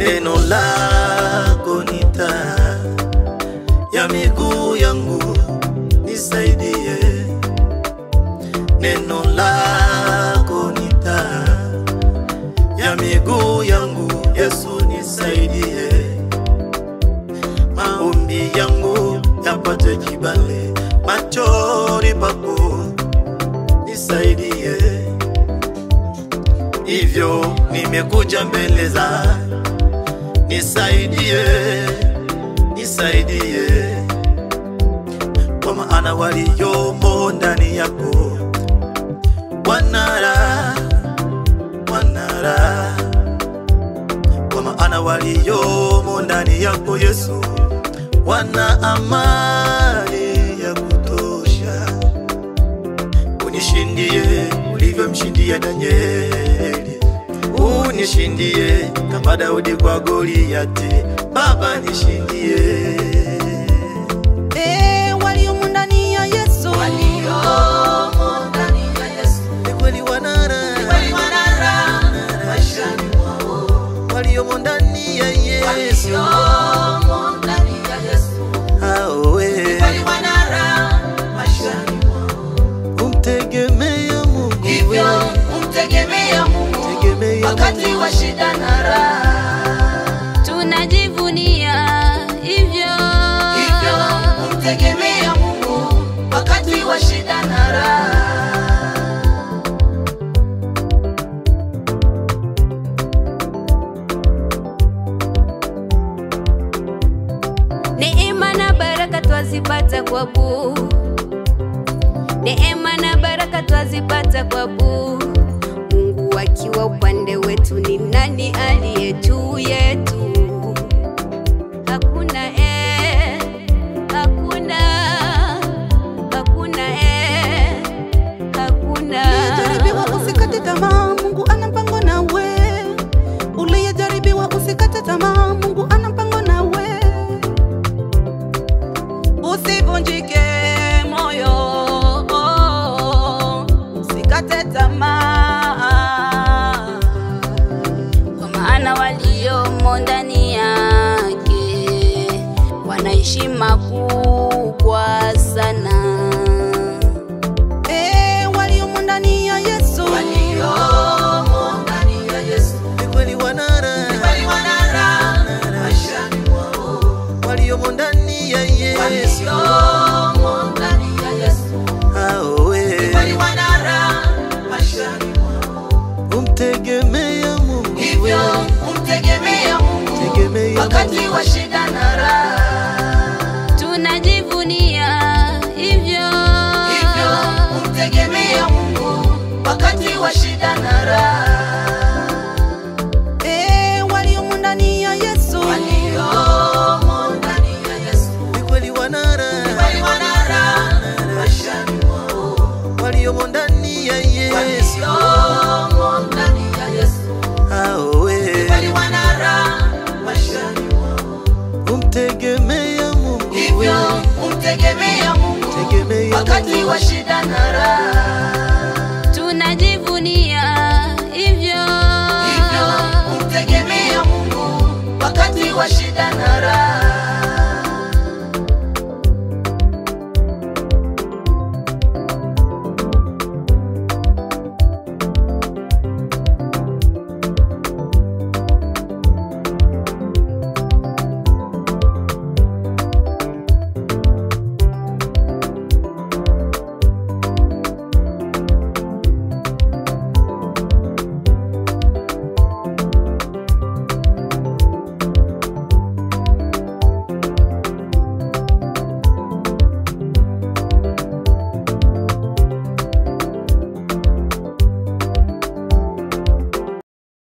Neno lako ni taa ya miguu yangu, nisaidie. Neno lako ni taa ya miguu yangu, Yesu nisaidie. Maombi yangu yapate kibali machoni pako, nisaidie. Hivyo nimekuja mbele za, nisaidie, nisaidie. Kwa maana waliomo ndani yako wanara, wanara. Kwa maana waliomo ndani yako Yesu wana amani ya kutosha. Unishindie ulivyomshindia Danieli, unishindie kama Daudi kwa Goliati. Baba nishindie. Waliomo ndani ya Yesu, Waliomo ndani ya Yesu ni kweli wanara, maishani mwao. Waliomo ndani ya Yesu, waliomo ndani ya Yesu, hao wewe kweli wanara, maishani mwao. Umtegemea Mungu, hivyo umtegemea Mungu wakati wa shida na raha. tunajivunia hivyo, Hivyo umtegemea Mungu wakati wa shida na raha. neema na baraka twazipata kwa Buu, neema na baraka twazipata kwa Buu. Mungu akiwa upande wetu, ni nani aliye juu yetu? Hakuna hakuna, hakuna hakuna. Uliyejaribiwa usikate tamaa, Mungu ana mpango nawe. Uliyejaribiwa usikate tamaa, Mungu ana mpango nawe. Usivunjike moyo, usikate tamaa, Kwa maana waliomo ndani yake wanaishi makubwa sana. waliomo ndani ya Yesu, Waliomo ndani ya Yesu ni kweli wanara, maishani mwao. Waliomo ndani ya Yesu, waliomo ndani ya Yesu, hao wewe kweli wanara, maishani mwao. Umtegemea Mungu, hivyo umtegemea Mungu wakati wa shida na raha. Tunajivunia hivyo, Hivyo umtegemea Mungu wakati wa shida na raha. waliomo ndani ya Yesu, Waliomo ndani ya Yesu ni kweli wanara, maishani mwao. Waliomo ndani ya Yesu, waliomo ndani ya Yesu, hao wewe kweli wanara, maishani mwao. Umtegemea Mungu, hivyo umtegemea Mungu wakati wa shida na